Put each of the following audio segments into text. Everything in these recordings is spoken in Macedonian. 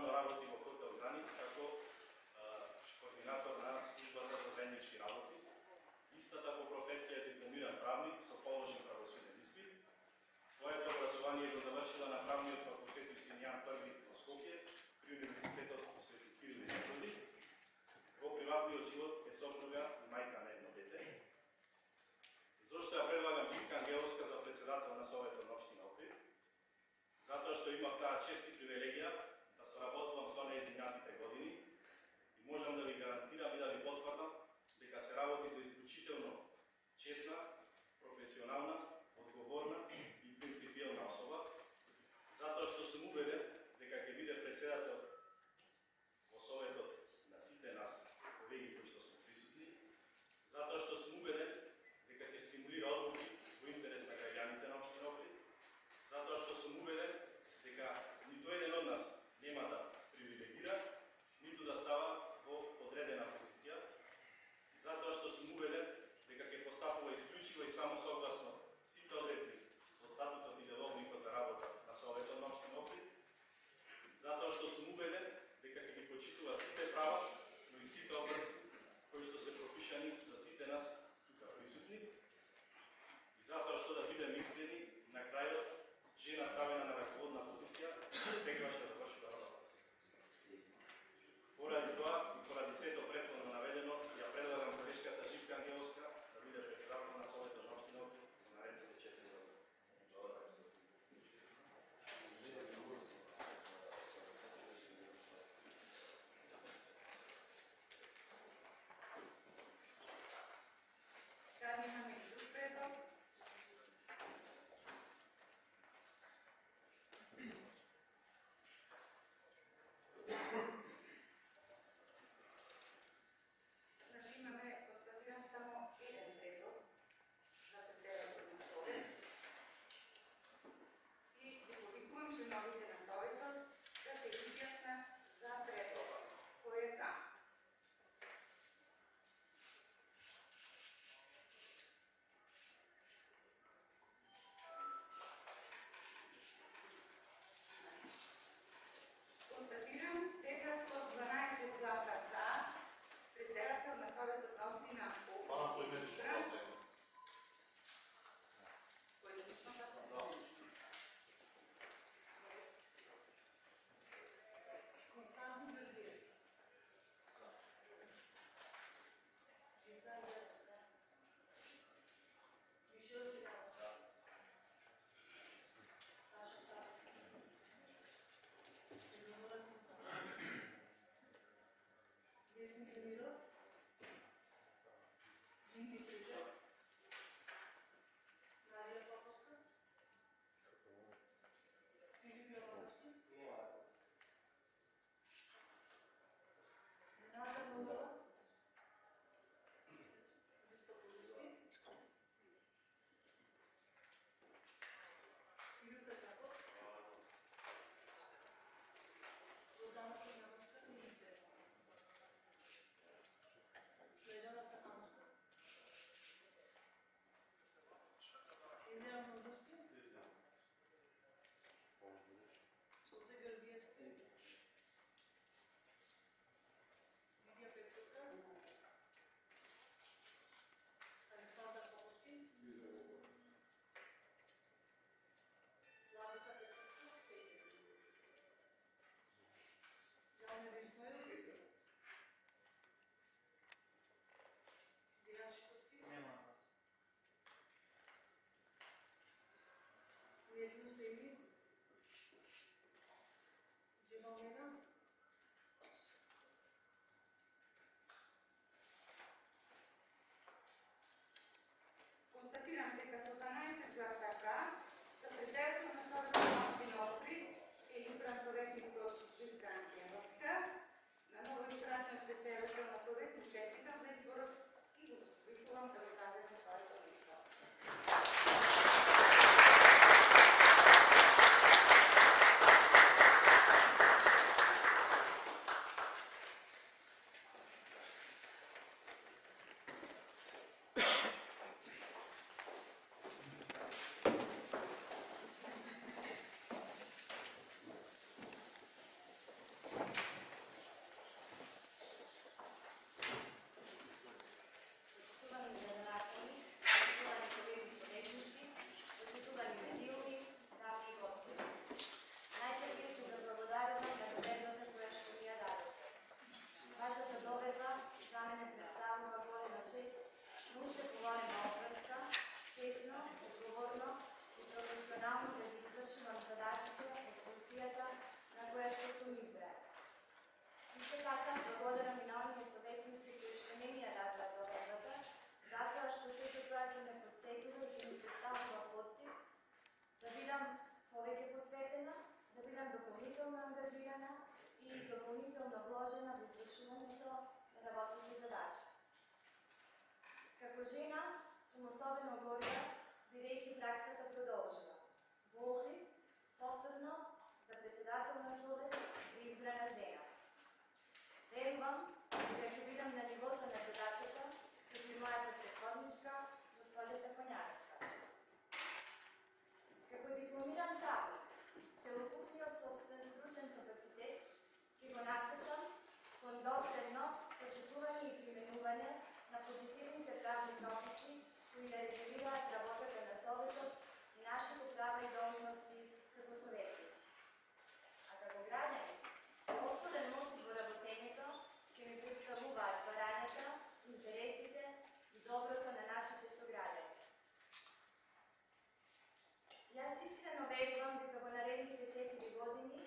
професионално работи во хотел Гранит како координатор на службата за заеднички работи. Истата по професија е дипломиран правник со положен правосуден испит. Своето образование го завршила на правниот факултет Јустинијан I во Скопје при Универзитетот Свети Кирил и Методи. Во приватниот живот е сопруга и мајка на едно дете. Зошто ја предлагам Живка Ангеловска за председател на Советот на општина Охрид? Затоа што имав таа чест и привилегија да соработувам со неја изминатите години и можам да ви гарантирам и да ви потврдам дека се работи за исклучително честна, професионална, одговорна и принципиелна особа, затоа што сум убеден дека ќе биде председател во Советот на сите нас, колеги кои што сме присутни, затоа што сум убеден дека ќе стимулира одлуки во интерес на граѓаните на општина Охрид, затоа што сум убеден дека ниту еден од нас завршувањето на работните задачи. Како жена сум особено горда, бидејќи праксата продолжила. Во Охрид, повторно, за председател на Совет е избрана жена. Верувам дека ќе бидам на нивото на задачата, како и мојата претходничка, госпожата Коњарска. Како дипломиран правник, целокупниот собствен стручен капацитет ќе го насочам кон доследно почитување и применување на позитивните правни прописи кои да регулираат работата на Советот и нашите права и должности како советници. А како граѓани, основен мотив во работењето ќе ми представуваат барањата, интересите и доброто на нашите сограѓани. Јас искрено верувам дека во наредните 4 години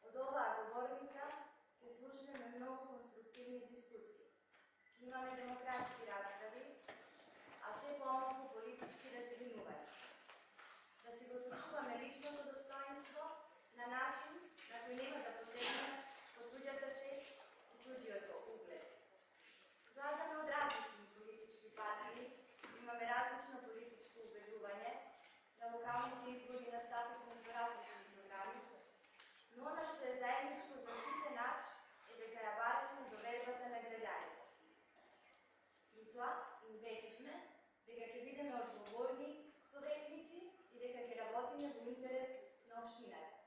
од оваа говорница ќе слушнеме многу конструктивни дискусии. Ќе имаме демократски расправи, а се помалку политички разединувања. Да си го сочуваме личното достоинство на начин на кој нема да посегнеме по туѓата чест и туѓиот углед. Доаѓаме од различни политички партии, имаме различно политичко убедување, на локалните избори настапивме со различни програми, но она што е заедничко за сите нас е дека ја баравме довербата на граѓаните. При тоа им ветивме дека ќе бидеме одговорни советници и дека ќе работиме во интерес на општината.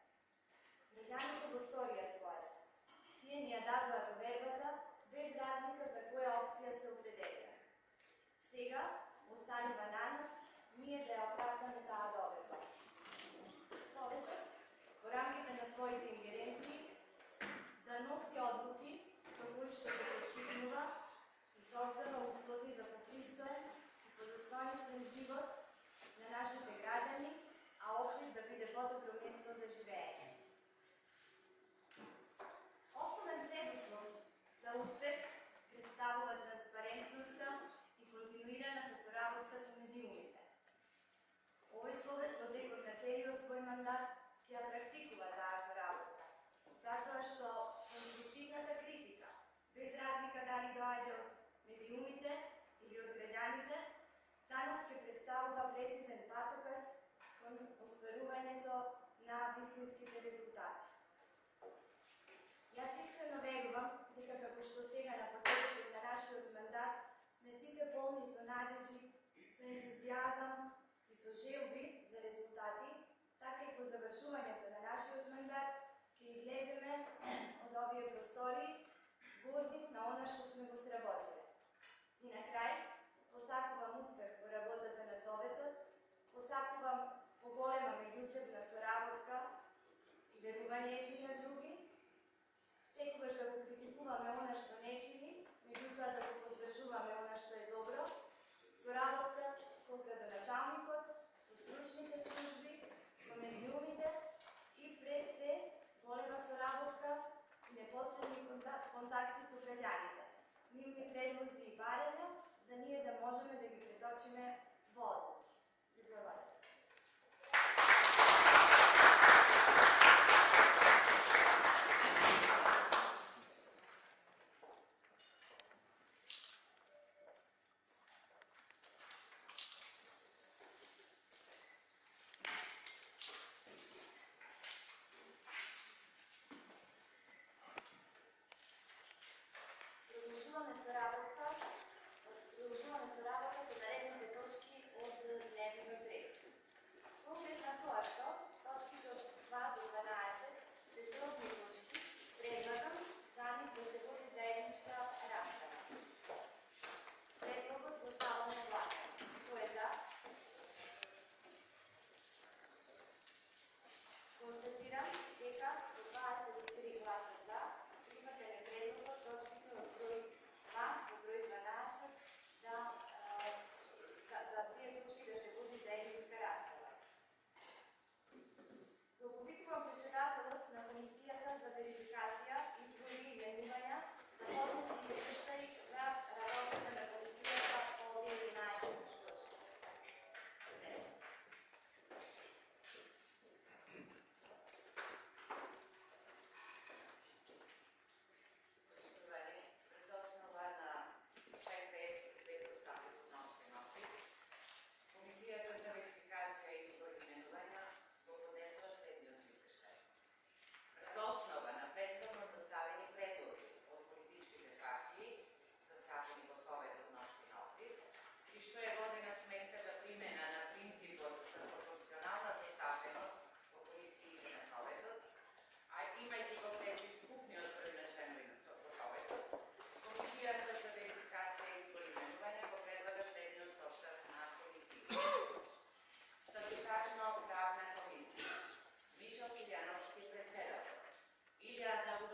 Граѓаните го сторија своето. Тие ни ја дадоа довербата без разлика за која опција се определија. Сега останува на нас ние да ја оправдаме таа доверба. Советот, во рамките на своите ингеренции, да носи одлуки со кои што да постигнува и создава услови за попристоен и подостоинствен живот на нашите граѓани, а Охрид да биде подобро место за живење. Основен предуслов за успех представува транспарентноста и континуираната соработка со медиумите. Овој совет во текот на целиот свој мандат ќе ја практикува таа соработка, затоа што конструктивната критика, без разлика дали доаѓа од медиумите или од граѓаните, за нас ќе представува прецизен патоказ кон остварувањето на вистинските резултати. Јас искрено верувам дека како што сега на почетокот на нашиот мандат сме сите полни со надежи, со ентузијазам и со желби за резултати, така и по завршувањето на нашиот мандат ќе излеземе од овие простори горди на она што сме го сработиле. И на крај, посакувам успех во работата на Советот, посакувам поголема меѓусебна соработка и верување едни на други, секогаш да го критикуваме она што не чини, меѓутоа да го поддржуваме она што е добро, соработка со градоначалникот, со стручните служби, со медиумите и пред се голема соработка и непосредни контакти со граѓаните. Нивни предлози и барања за ние да можеме да ги преточиме во одлуки. Ви благодарам. Продолжуваме со работа по наредните точки од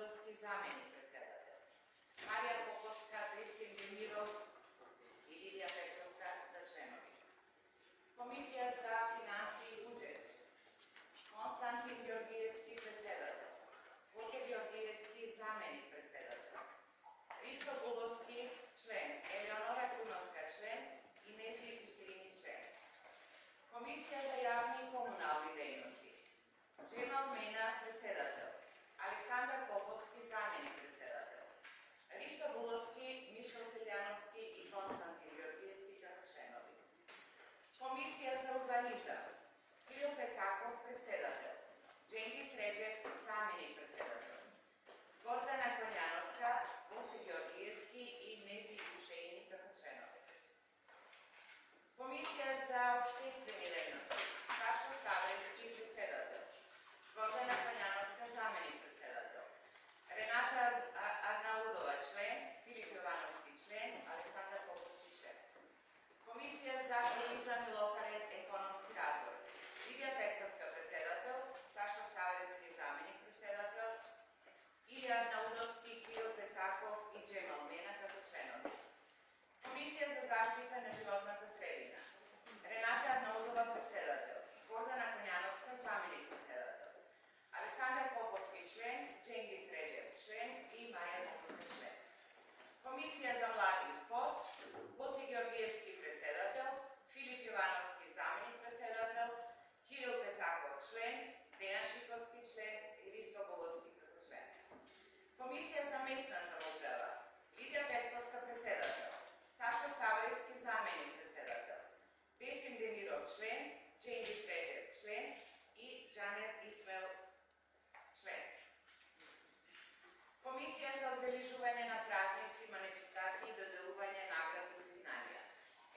Арнаудовски заменик председател, Марија Поповска, Весим Демиров и Лидија Петровска за членови. Комисија за финансии и буџет, Константин Ѓоргиевски председател, Гоце Ѓоргиевски заменик председател, Ристо Буловски член, Елеонора Куновска член и Нефи Хусеини член. Комисија за јавни и комунални дејности, Джемал Мена председател, Александар Поповски заменик председател, Ристо Буловски, Мишел Селјановски и Константин Ѓоргиевски како членови. Комисија за урбанизам, Кирил Пецаков председател, Дженгис Реджеп заменик председател, Гордана Конјановска, Гоце Ѓоргиевски и Нефи Хусеини како членови. Комисија за обштествени дејности, Сашо Ставрески председател, Гордана Конјановска заменик председател, Рената Арнаудова член, Филип Јовановски член, Александар Поповски член. Комисија за туризам и локален економски развој, Лидија Петровска председател, Сашо Ставрески заменик председател, Илија Арнаудовски, Кирил Пецаков и Джемал Мена како членови. Комисија за заштита на животната средина, Рената Арнаудова председател, Гордана Конјановска заменик председател, Александар Поповски член, Дженгис Реджеп член и Марија Поповска член. Комисија за млади и спорт, Гоце Ѓоргиевски председател, Филип Јовановски заменик председател, Кирил Пецаков член, Дејан Шиковски член и Ристо Буловски како член. Комисија за местна самоуправа, Лидија Петковска председател, Саша Ставрески заменик председател, Весим Демиров член, Дженгис Реджеп член и Џанет Исмел член. Комисија за одбележување на празници, манифестации и доделување награди и признанија,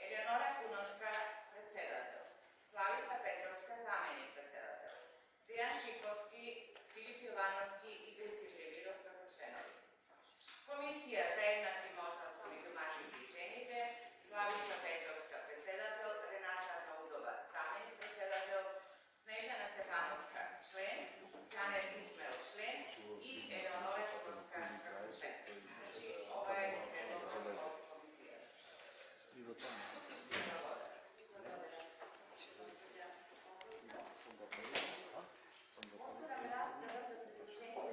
Елеонора Куновска председател, Славица Петровска заменик председател, Дејан Шиковски, Филип Јовановски и Весим Демиров како членови. Комисија за еднакви можности меѓу мажите и жените, Славица Петровска председател, Рената Арнаудова заменик председател, Снежана Стефановска член, Џанет Исмел член и Елеонора Куновска како член. Значи, ова е предлог од комисијата. Отворам расправа за предложение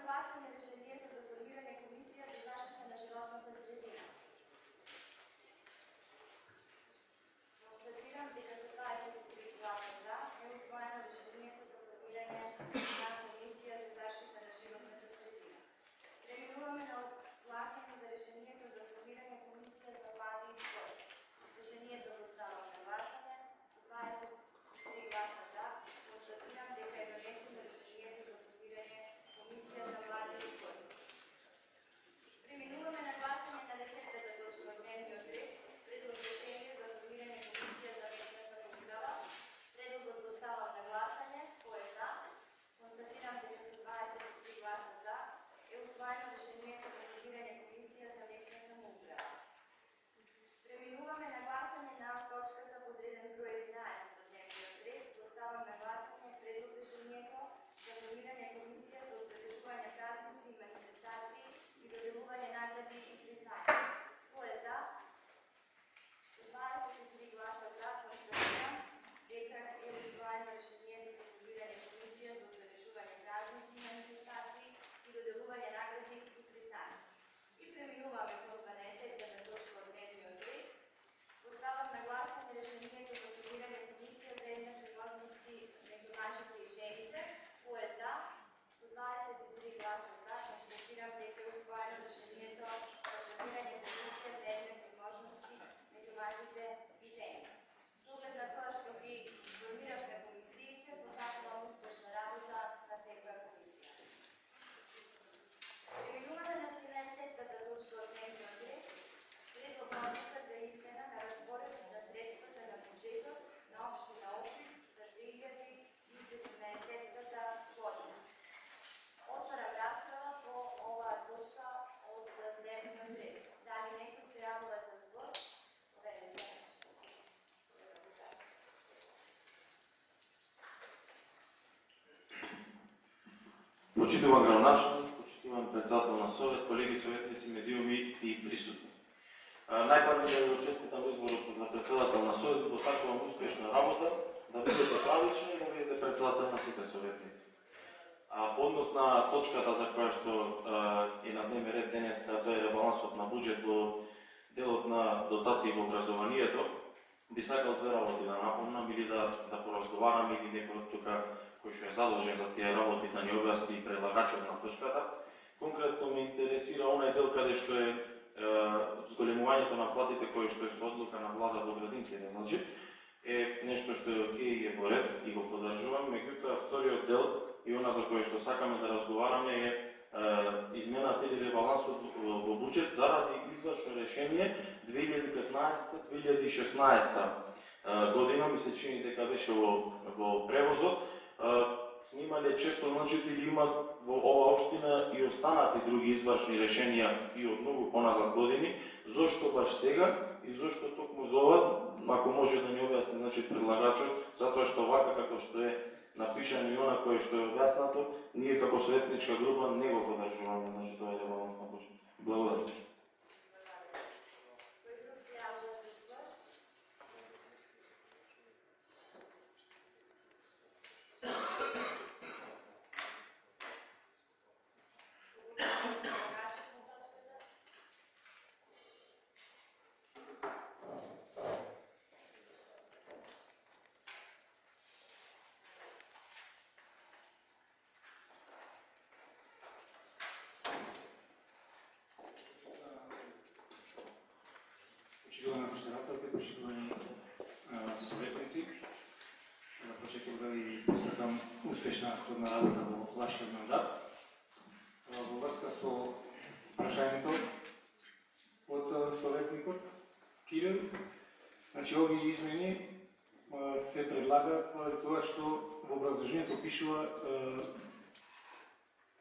гласање решението за формирање комисија за заштита на животната средина. Констатирам дека со 23 гласа за е усвоено решението за формирање на комисија за заштита на животната средина. Преминуваме на гласање за решението за формирање комисија за млади и спорт. Решението го ставам на гласање со 23 гласа за. Констатирам дека е донесено решението за формирање комисија за млади и спорт. Преминуваме на гласање на 10-та точка од дневниот ред, предлог решение за формирање комисија за местна самоуправа. Предлогот го ставам на гласање. Кој е за? Констатирам дека со 23 гласа за е усвоено решението за формирање комисија за местна самоуправа. Преминуваме на гласање на точката под реден број 11 од дневниот ред. Го ставам на гласање предлог решението за формирање комисија за обележување празници и манифестации и доделување награди и признања. Кој е за? Со 23 гласа за констатирам дека е усвоено решението за формирање комисија за обележување празници и манифестации и доделување награди и признања. И преминуваме кон 12-та точка од дневниот ред. Поставам на гласање решението за формирање комисија за еднакви можности меѓу мажите и жените. Кој е за? Со 23 гласа за констатирам дека е усвоено решението за формирање комисија за еднакви можности меѓу мажите и жените. Со оглед на тоа што ги формиравме комисиите, посакувам успешна работа на секоја комисија. Преминуваме на 13-та точка од дневниот ред. Предлог одлука за измена на распоред на средствата на буџетот на општина Охрид за 2017 година. Отварам расправа по оваа точка од дневниот ред. Дали некој се јавува за збор? Поведете. Почитуван градоначелник, почитуван председател на Совет, колеги советници, медиуми и присутни. Најпрво да ви честитам изборот за председател на Совет, ви посакувам успешна работа, да бидете правични и да бидете председател на сите советници. По однос на точката за која што е на дневен ред денес, тоа е ребалансот на буџет во делот на дотации во образованието, би сакал две работи да напомнам или да поразговарам или некој од тука кој што е задолжен за тие работи да ни објасни предлагачот на точката. Конкретно ме интересира онај дел каде што е зголемувањето на платите кои што е со одлука на влада во градинци, не значи, е нешто што е окей и е во ред и го поддржувам. Меѓутоа вториот дел и она за кој што сакаме да разговараме е измената или ребалансот во буџет заради извршно решение 2015-2016 година, ми се чини дека беше во превозот. Сме имале често научители имат во ова општина и останати други извршни решенија и од многу поназад години. Зошто баш сега и зошто токму за ова, ако може да ни објасни значи предлагачот, затоа што вака како што е напишано и она кое што е објаснато, ние како советничка група не го поддржуваме, значи тоа е ребаланс на буџет. Благодарам. Кој друг се јавува за збор? Почитувана председателка, почитувани советници, за почеток да ви посакам успешна ходна работа во вашиот мандат. Во врска со прашањето од советникот Кирил, значи овие измени се предлагаат поради тоа што во образложението пишува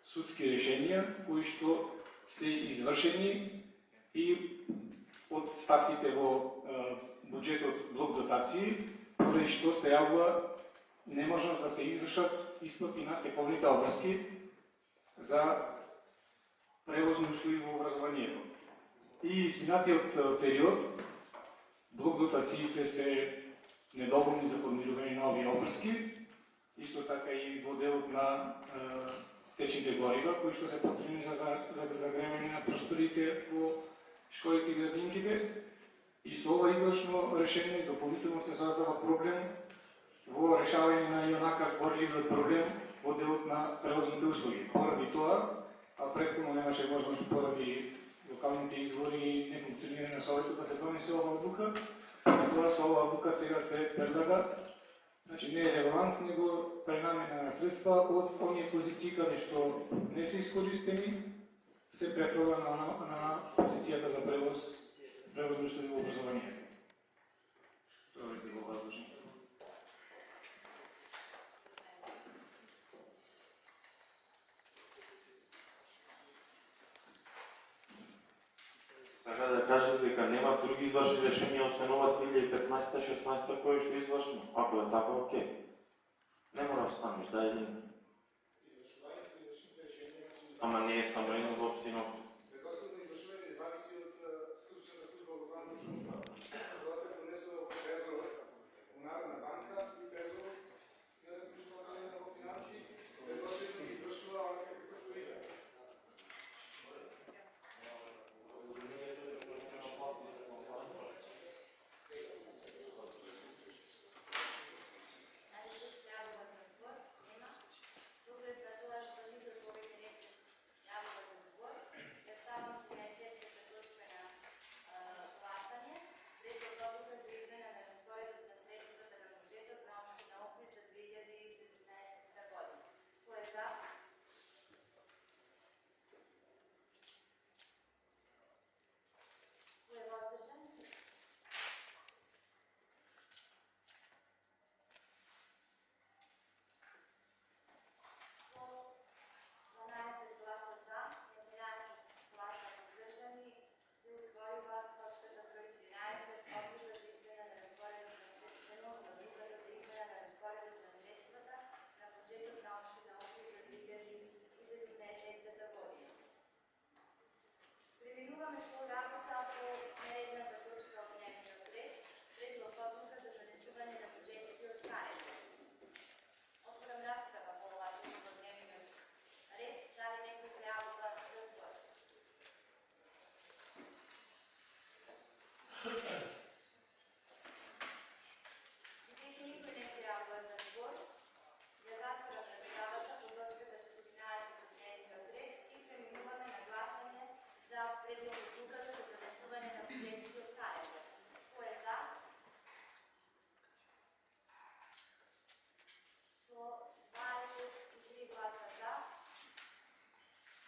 судски решенија кои што се извршени и од ставките во буџетот блок дотации, поради што се јавува неможност да се извршат исплати на тековните обврски за превозни услуги во образованието. И изминатиот период блок дотациите се недоволни за формирање на овие обврски, исто така и во делот на течните горива, кои што се потребни за загревање на просторите во школите и градинките. И со ова извршно решение дополнително се создава проблем во решавање на јонака горливиот проблем во делот на превозните услуги. Поради тоа, а претходно немаше можност поради локалните извори и нефункционирање на Советот да се донесе ова одлука, и тоа со ова одлука сега се предлага. Значи не е ребаланс, него пренамена на средства од оние позиции каде што не се искористени, се префрлга на позицијата за превозни услуги во образованието. Тоа би било важно. Сака да кажете дека нема други извршни решенија освен ова 2015-16 кој што извршено. Ако е така, окей. Не мора да станеш, да или не. Ама не е само едно во општина. Ведоствено извршување зависи од случната служба во главна шумба. Тоа се понесува во трезор у Народна банка и трезор на Мишување во финанси. Ведоствено извршува она како што иде. Преминуваме со работа по нередната точка од дневниот ред, предлог одлука за донесување на буџетскиот календар. Отворам расправа по оваа точка од дневниот ред, дали некој се јавува за збор? Бидејќи никој не се јавува за збор, ја затворам расправата по точката 14 од дневниот ред и преминуваме на гласање за предлог одлуката за донесување на буџетскиот календар. Кој е за? Со 23 гласа за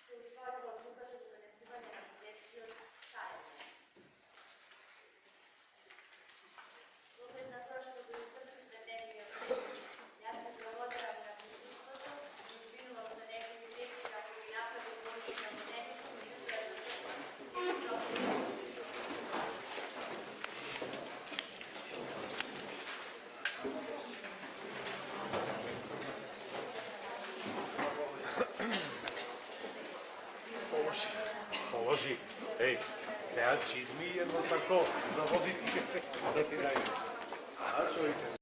се усвоила одлуката за донесување на буџетскиот календар. С оглед на тоа што го исцрпивме дневниот ред, јас ме благодарам на присуството и извинувам за некои грешки како и напади кои сме во дневните минути, а за Положи. Еј, сега чизми и едно сако за водите. Да ти дај. А што